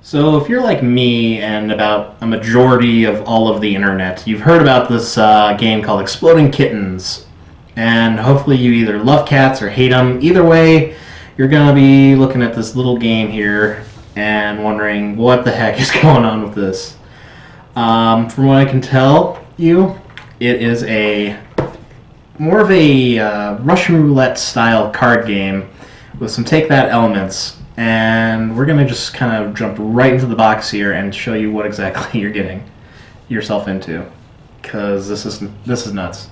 So, if you're like me and about a majority of all of the internet, you've heard about this game called Exploding Kittens. And hopefully, you either love cats or hate them. Either way, you're going to be looking at this little game here and wondering what the heck is going on with this. From what I can tell you, it is a more of a Russian roulette style card game with some take that elements. And we're going to just kind of jump right into the box here and show you what exactly you're getting yourself into, because this is nuts.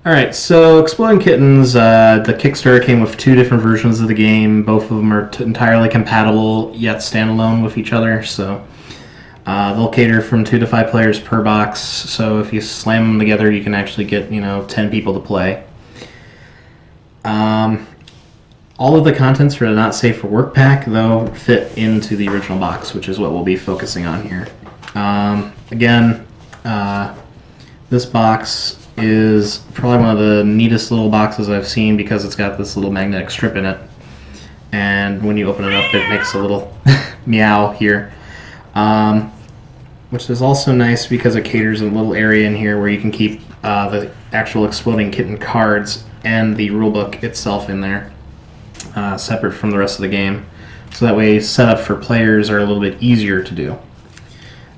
Alright, so Exploding Kittens, the Kickstarter came with two different versions of the game. Both of them are entirely compatible, yet standalone with each other, so they'll cater from 2 to 5 players per box, so if you slam them together, you can actually get, 10 people to play. All of the contents for the Not Safe for Work pack, though, fit into the original box, which is what we'll be focusing on here. Again, this box is probably one of the neatest little boxes I've seen because it's got this little magnetic strip in it. And when you open it up, it makes a little meow here. Which is also nice because it caters a little area in here where you can keep the actual Exploding Kitten cards and the rulebook itself in there, separate from the rest of the game. So that way setup for players are a little bit easier to do.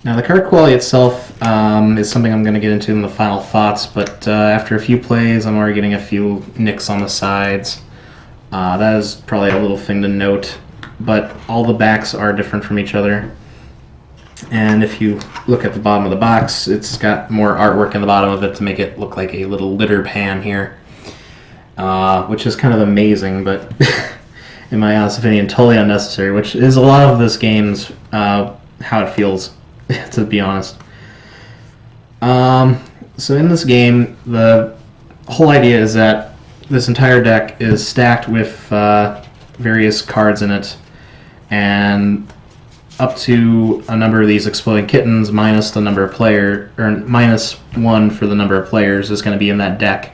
Now the card quality itself is something I'm going to get into in the final thoughts, but after a few plays I'm already getting a few nicks on the sides. That is probably a little thing to note, but all the backs are different from each other. And if you look at the bottom of the box, it's got more artwork in the bottom of it to make it look like a little litter pan here, which is kind of amazing, but in my honest opinion, totally unnecessary, which is a lot of this game's how it feels, to be honest. So in this game, the whole idea is that this entire deck is stacked with various cards in it, and up to a number of these Exploding Kittens minus the number of player, or minus 1 for the number of players, is going to be in that deck,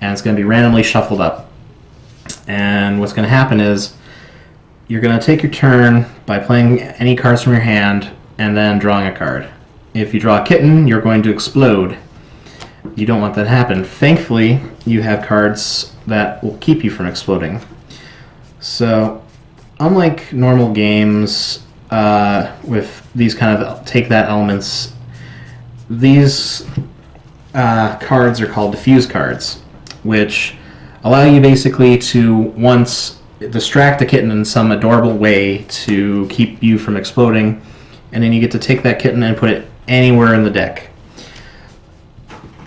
and it's going to be randomly shuffled up. And what's going to happen is you're going to take your turn by playing any cards from your hand and then drawing a card. If you draw a kitten, you're going to explode. You don't want that to happen. Thankfully, you have cards that will keep you from exploding. So, unlike normal games with these kind of take that elements, these cards are called diffuse cards, which allow you basically to once distract the kitten in some adorable way to keep you from exploding, and then you get to take that kitten and put it anywhere in the deck.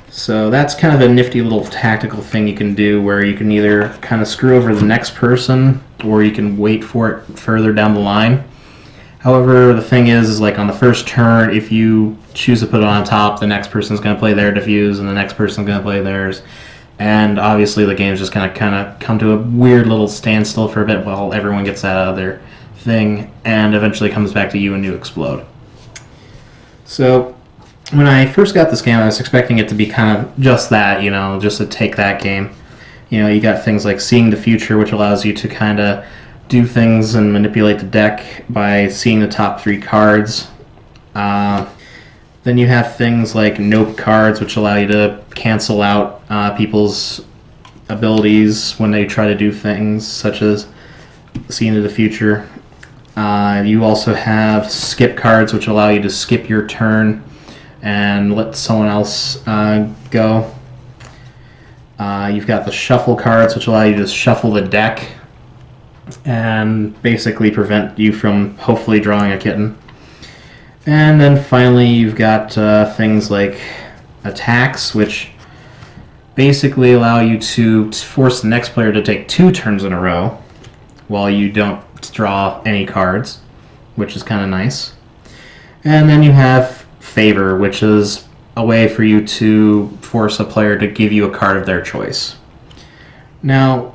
So that's kind of a nifty little tactical thing you can do, where you can either kind of screw over the next person or you can wait for it further down the line. However, the thing is like on the first turn, if you choose to put it on top, the next person's going to play their diffuse, and the next person's going to play theirs. And obviously the game's just going to kind of come to a weird little standstill for a bit while everyone gets that out of their thing, and eventually comes back to you and you explode. So when I first got this game, I was expecting it to be kind of just that, just a take that game. You got things like Seeing the Future, which allows you to kind of do things and manipulate the deck by seeing the top 3 cards. Then you have things like Nope cards, which allow you to cancel out people's abilities when they try to do things, such as See into the Future. You also have Skip cards, which allow you to skip your turn and let someone else go. You've got the Shuffle cards, which allow you to shuffle the deck and basically prevent you from hopefully drawing a kitten. And then finally you've got things like Attacks, which basically allow you to force the next player to take 2 turns in a row while you don't draw any cards, which is kind of nice. And then you have Favor, which is a way for you to force a player to give you a card of their choice. Now,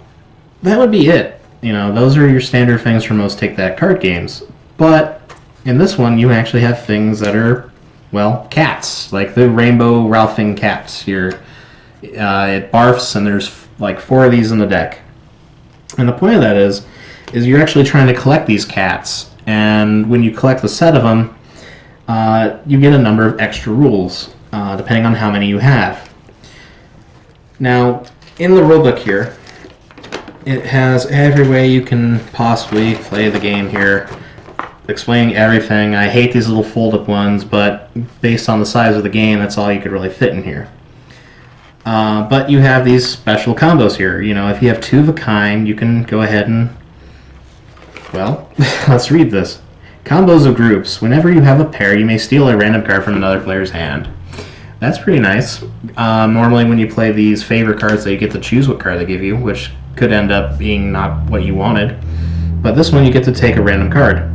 that would be it. Those are your standard things for most Take That card games. But in this one, you actually have things that are, well, cats, like the Rainbow Ralphing cats here. It barfs, and there's like 4 of these in the deck. And the point of that is you're actually trying to collect these cats, and when you collect the set of them, you get a number of extra rules, depending on how many you have. Now, in the rulebook here, it has every way you can possibly play the game here, explaining everything. I hate these little fold-up ones, but based on the size of the game, that's all you could really fit in here. But you have these special combos here. You know, if you have two of a kind, you can go ahead and, well, let's read this. Combos of groups. Whenever you have a pair, you may steal a random card from another player's hand. That's pretty nice. Normally when you play these favor cards, you get to choose what card they give you, which could end up being not what you wanted. But this one, you get to take a random card.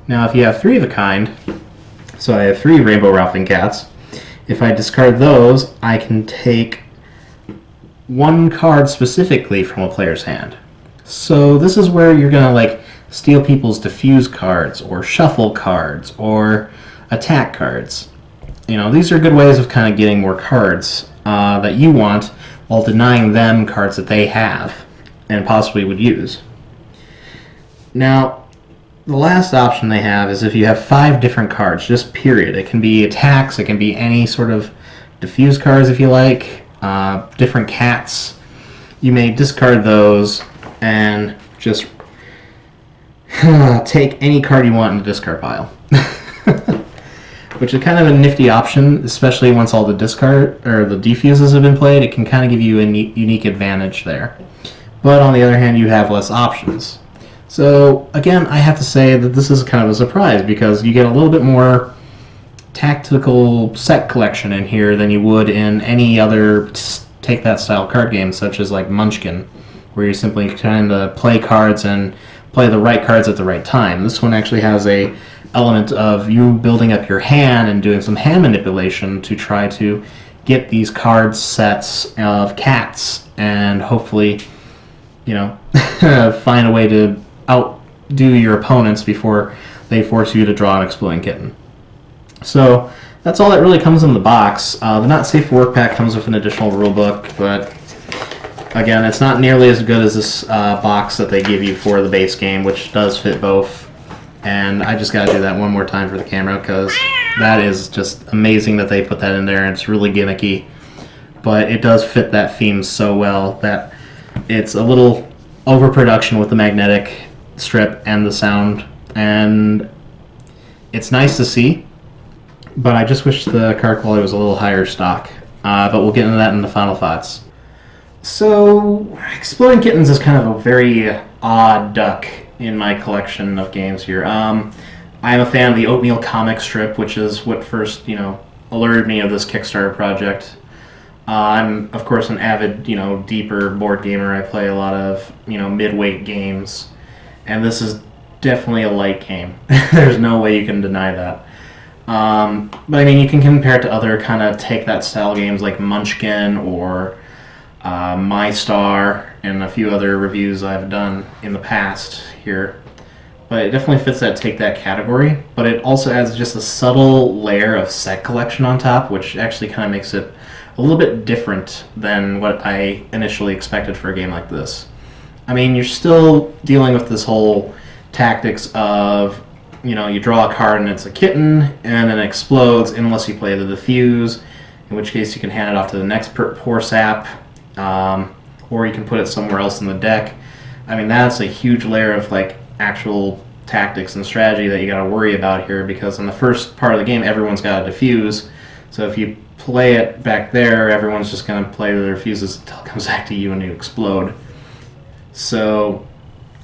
Now, if you have three of a kind, so I have 3 Rainbow Ralphing Cats, if I discard those, I can take one card specifically from a player's hand. So this is where you're going to like steal people's diffuse cards or shuffle cards or attack cards. You know, these are good ways of kind of getting more cards that you want while denying them cards that they have and possibly would use. Now, the last option they have is if you have 5 different cards, just period. It can be attacks, it can be any sort of diffuse cards if you like, different cats. You may discard those and just take any card you want in the discard pile. Which is kind of a nifty option, especially once all the discard or the defuses have been played. It can kind of give you a unique advantage there. But on the other hand, you have less options. So again, I have to say that this is kind of a surprise because you get a little bit more tactical set collection in here than you would in any other take that style card game, such as like Munchkin, where you're simply trying to play cards and play the right cards at the right time. This one actually has a element of you building up your hand and doing some hand manipulation to try to get these card sets of cats and hopefully, you know, find a way to outdo your opponents before they force you to draw an exploding kitten. So that's all that really comes in the box. The Not Safe for Work pack comes with an additional rulebook, but again, it's not nearly as good as this box that they give you for the base game, which does fit both. And I just got to do that one more time for the camera because that is just amazing that they put that in there, and it's really gimmicky. But it does fit that theme so well that it's a little overproduction with the magnetic strip and the sound, and it's nice to see, but I just wish the card quality was a little higher stock. But we'll get into that in the final thoughts. So, Exploding Kittens is kind of a very odd duck in my collection of games here. I'm a fan of the Oatmeal comic strip, which is what first, alerted me of this Kickstarter project. I'm, of course, an avid, deeper board gamer. I play a lot of, mid-weight games, and this is definitely a light game. There's no way you can deny that. But I mean, you can compare it to other kind of take-that-style games like Munchkin or My Star and a few other reviews I've done in the past here. But it definitely fits that take-that category, but it also adds just a subtle layer of set collection on top, which actually kind of makes it a little bit different than what I initially expected for a game like this. I mean, you're still dealing with this whole tactics of, you draw a card and it's a kitten, and then it explodes unless you play the diffuse, in which case you can hand it off to the next poor sap, or you can put it somewhere else in the deck. I mean, that's a huge layer of actual tactics and strategy that you got to worry about here, because in the first part of the game, everyone's got a diffuse. So if you play it back there, everyone's just going to play their fuses until it comes back to you and you explode. So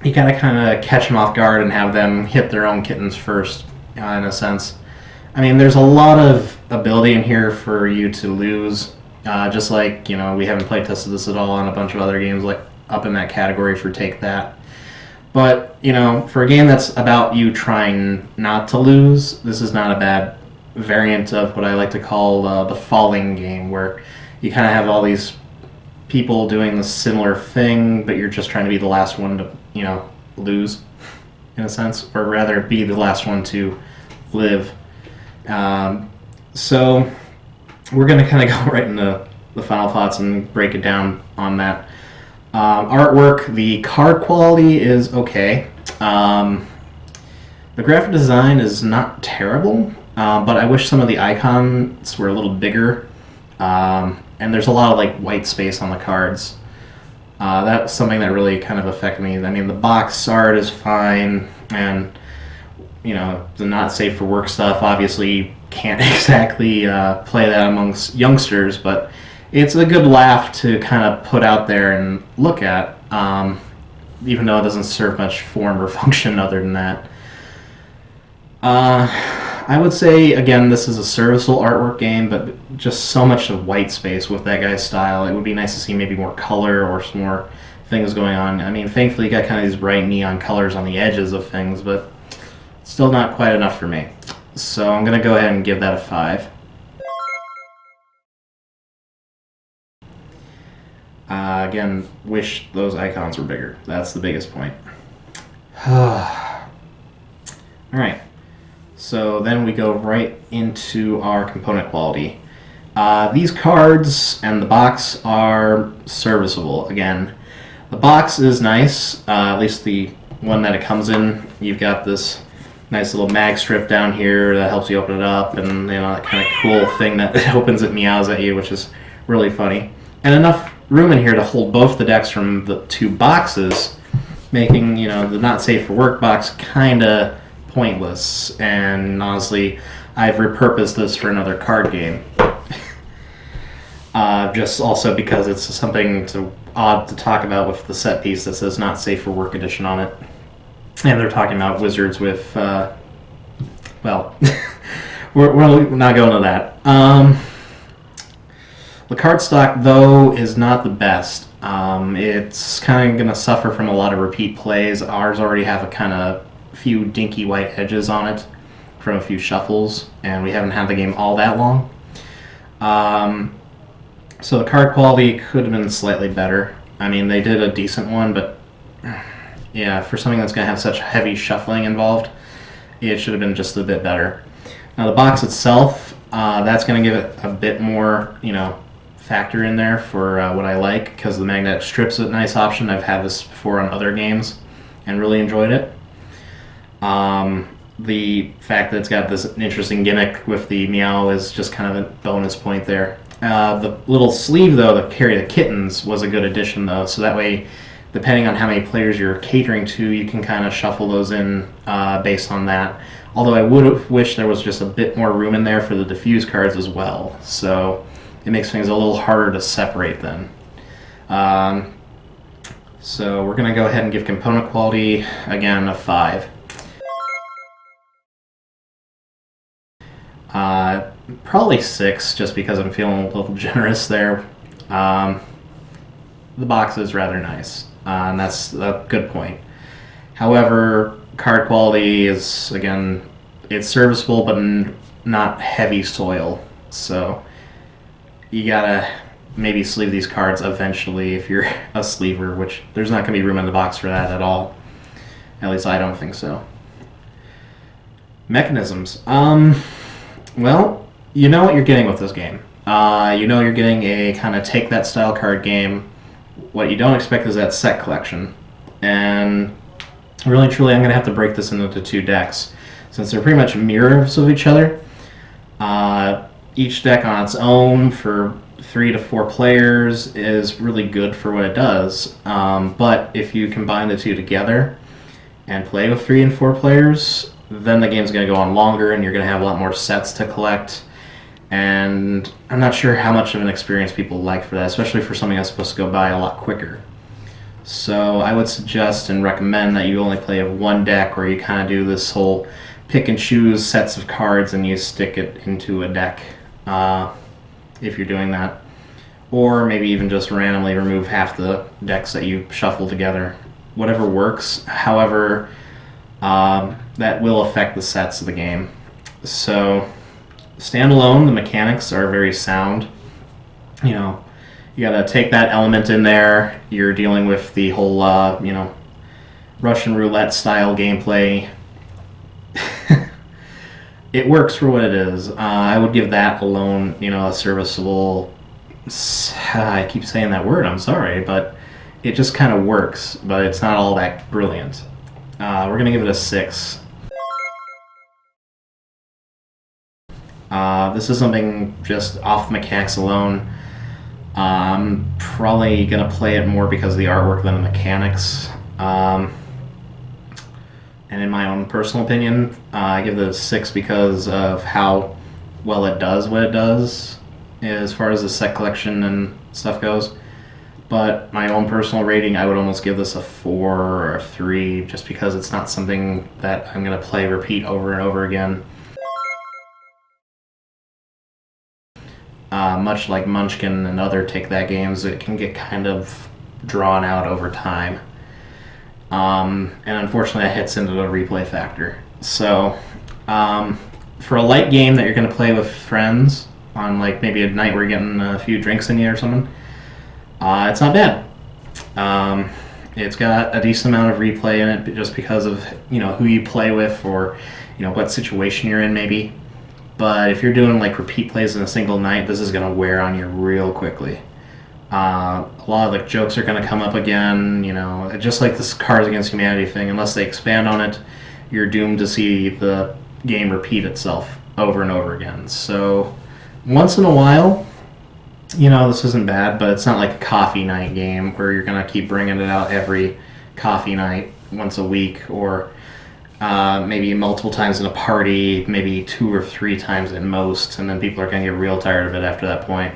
you got to kind of catch them off guard and have them hit their own kittens first, in a sense. I mean, there's a lot of ability in here for you to lose. Just like, we haven't play tested this at all on a bunch of other games like up in that category for Take That. But, for a game that's about you trying not to lose, this is not a bad variant of what I like to call the falling game, where you kind of have all these people doing the similar thing, but you're just trying to be the last one to, lose, in a sense, or rather be the last one to live. So we're going to kind of go right into the final thoughts and break it down on that. Artwork, the card quality is okay. The graphic design is not terrible, but I wish some of the icons were a little bigger. And there's a lot of like white space on the cards. That's something that really kind of affected me. I mean, the box art is fine, and the not safe for work stuff. Obviously, you can't exactly play that amongst youngsters, but it's a good laugh to kind of put out there and look at, even though it doesn't serve much form or function other than that. I would say, again, this is a serviceable artwork game, but just so much of white space with that guy's style. It would be nice to see maybe more color or some more things going on. I mean, thankfully, you got kind of these bright neon colors on the edges of things, but still not quite enough for me. So I'm going to go ahead and give that a 5. Again, wish those icons were bigger. That's the biggest point. Alright, so then we go right into our component quality. These cards and the box are serviceable. Again, the box is nice, at least the one that it comes in. You've got this nice little mag strip down here that helps you open it up, and that kind of cool thing that opens it, meows at you, which is really funny. And enough room in here to hold both the decks from the two boxes, making the not safe for work box kind of pointless. And honestly, I've repurposed this for another card game. Just also because it's something odd to talk about with the set piece that says not safe for work edition on it. And they're talking about wizards with, well, we're not going to that. The card stock, though, is not the best. It's kind of going to suffer from a lot of repeat plays. Ours already have a kind of few dinky white edges on it from a few shuffles, and we haven't had the game all that long. So the card quality could have been slightly better. I mean, they did a decent one, but yeah, for something that's going to have such heavy shuffling involved, it should have been just a bit better. Now the box itself, that's going to give it a bit more, factor in there for what I like, because the magnetic strip's a nice option. I've had this before on other games and really enjoyed it. The fact that it's got this interesting gimmick with the meow is just kind of a bonus point there. The little sleeve, though, to carry the kittens was a good addition, though, so that way, depending on how many players you're catering to, you can kind of shuffle those in based on that. Although I would have wished there was just a bit more room in there for the diffuse cards as well, so it makes things a little harder to separate then. So we're going to go ahead and give component quality, again, a 5. Probably 6, just because I'm feeling a little generous there. The box is rather nice, and that's a good point. However, card quality is, again, it's serviceable, but not heavy soil. So you gotta maybe sleeve these cards eventually if you're a sleever, which there's not gonna be room in the box for that at all. At least I don't think so. Mechanisms. Well, you know what you're getting with this game. You're getting a kind of take that style card game. What you don't expect is that set collection. And really and truly, I'm going to have to break this into 2 decks, since they're pretty much mirrors of each other. Each deck on its own for 3 to 4 players is really good for what it does. But if you combine the 2 together and play with 3 and 4 players, then the game's going to go on longer, and you're going to have a lot more sets to collect. And I'm not sure how much of an experience people like for that, especially for something that's supposed to go by a lot quicker. So I would suggest and recommend that you only play of 1 deck, where you kind of do this whole pick and choose sets of cards and you stick it into a deck, if you're doing that. Or maybe even just randomly remove half the decks that you shuffle together. Whatever works. However, that will affect the sets of the game. So, standalone, the mechanics are very sound. You gotta take that element in there. You're dealing with the whole, Russian roulette style gameplay. It works for what it is. I would give that alone, a serviceable. I keep saying that word. I'm sorry, but it just kind of works, but it's not all that brilliant. We're going to give it a 6. This is something just off mechanics alone. I'm probably going to play it more because of the artwork than the mechanics. And in my own personal opinion, I give it a 6 because of how well it does what it does as far as the set collection and stuff goes. But my own personal rating, I would almost give this a 4 or a 3 just because it's not something that I'm going to play repeat over and over again. Much like Munchkin and other take-that games, it can get kind of drawn out over time. And unfortunately that hits into the replay factor. So, for a light game that you're going to play with friends on like maybe a night where you're getting a few drinks in you or something, it's not bad. It's got a decent amount of replay in it just because of, who you play with or, what situation you're in maybe. But if you're doing like repeat plays in a single night, this is going to wear on you real quickly. A lot of the jokes are going to come up again, just like this Cards Against Humanity thing. Unless they expand on it, you're doomed to see the game repeat itself over and over again. So once in a while, this isn't bad, but it's not like a coffee night game where you're going to keep bringing it out every coffee night once a week, or maybe multiple times in a party, maybe 2 or 3 times at most, and then people are going to get real tired of it after that point.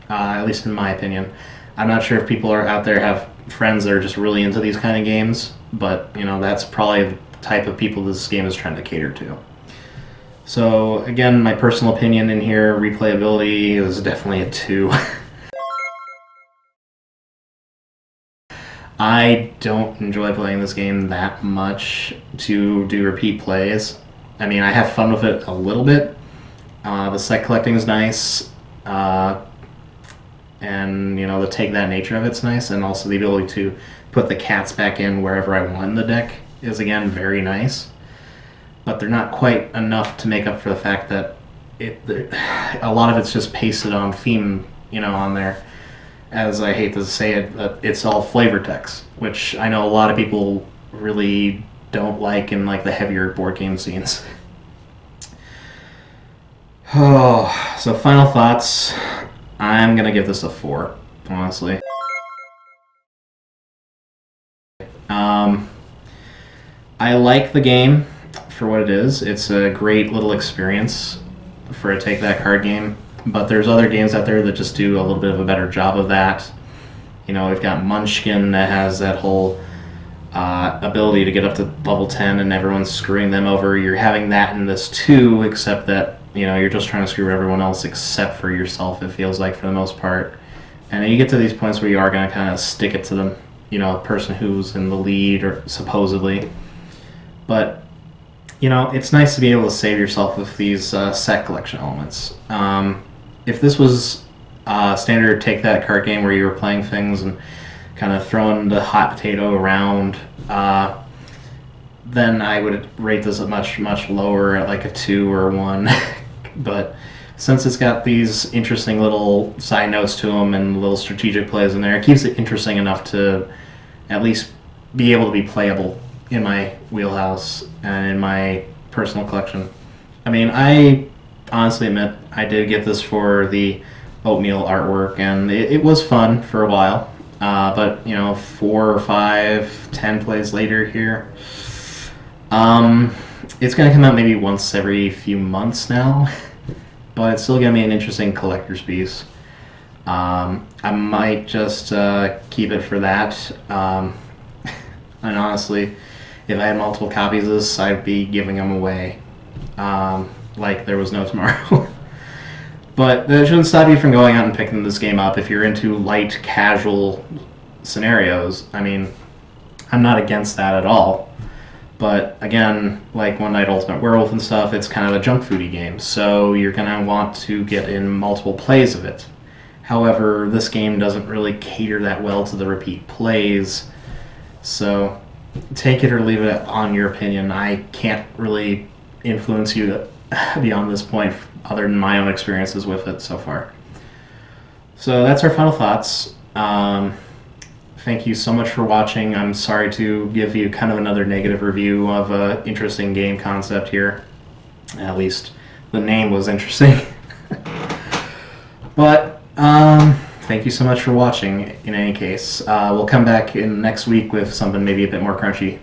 At least in my opinion. I'm not sure if people are out there have friends that are just really into these kind of games, but that's probably the type of people this game is trying to cater to. So again, my personal opinion in here, replayability is definitely a 2. I don't enjoy playing this game that much to do repeat plays. I mean, I have fun with it a little bit. The set collecting is nice. And the take that nature of it's nice, and also the ability to put the cats back in wherever I want in the deck is again very nice. But they're not quite enough to make up for the fact that a lot of it's just pasted on theme, on there. As I hate to say it, but it's all flavor text, which I know a lot of people really don't like in like the heavier board game scenes. Oh, so final thoughts. I'm going to give this a 4, honestly. I like the game for what it is. It's a great little experience for a take-that card game, but there's other games out there that just do a little bit of a better job of that. We've got Munchkin that has that whole ability to get up to level 10 and everyone's screwing them over. You're having that in this too, except that you're just trying to screw everyone else except for yourself, it feels like, for the most part. And then you get to these points where you are going to kind of stick it to them, person who's in the lead, or supposedly. But, it's nice to be able to save yourself with these set collection elements. If this was a standard take-that card game where you were playing things and kind of throwing the hot potato around, then I would rate this much, much lower at like a 2 or 1. But since it's got these interesting little side notes to them and little strategic plays in there, it keeps it interesting enough to at least be able to be playable in my wheelhouse and in my personal collection. I mean, I honestly admit I did get this for the oatmeal artwork, and it was fun for a while. But 4 or 5, 10 plays later here, it's going to come out maybe once every few months now, but it's still going to be an interesting collector's piece. I might just keep it for that. And honestly, if I had multiple copies of this, I'd be giving them away like there was no tomorrow. But that shouldn't stop you from going out and picking this game up if you're into light, casual scenarios. I mean, I'm not against that at all. But again, like One Night Ultimate Werewolf and stuff, it's kind of a junk foodie game, so you're going to want to get in multiple plays of it. However, this game doesn't really cater that well to the repeat plays, so take it or leave it on your opinion. I can't really influence you beyond this point other than my own experiences with it so far. So that's our final thoughts. thank you so much for watching. I'm sorry to give you kind of another negative review of an interesting game concept here. At least the name was interesting. But thank you so much for watching in any case. We'll come back in next week with something maybe a bit more crunchy.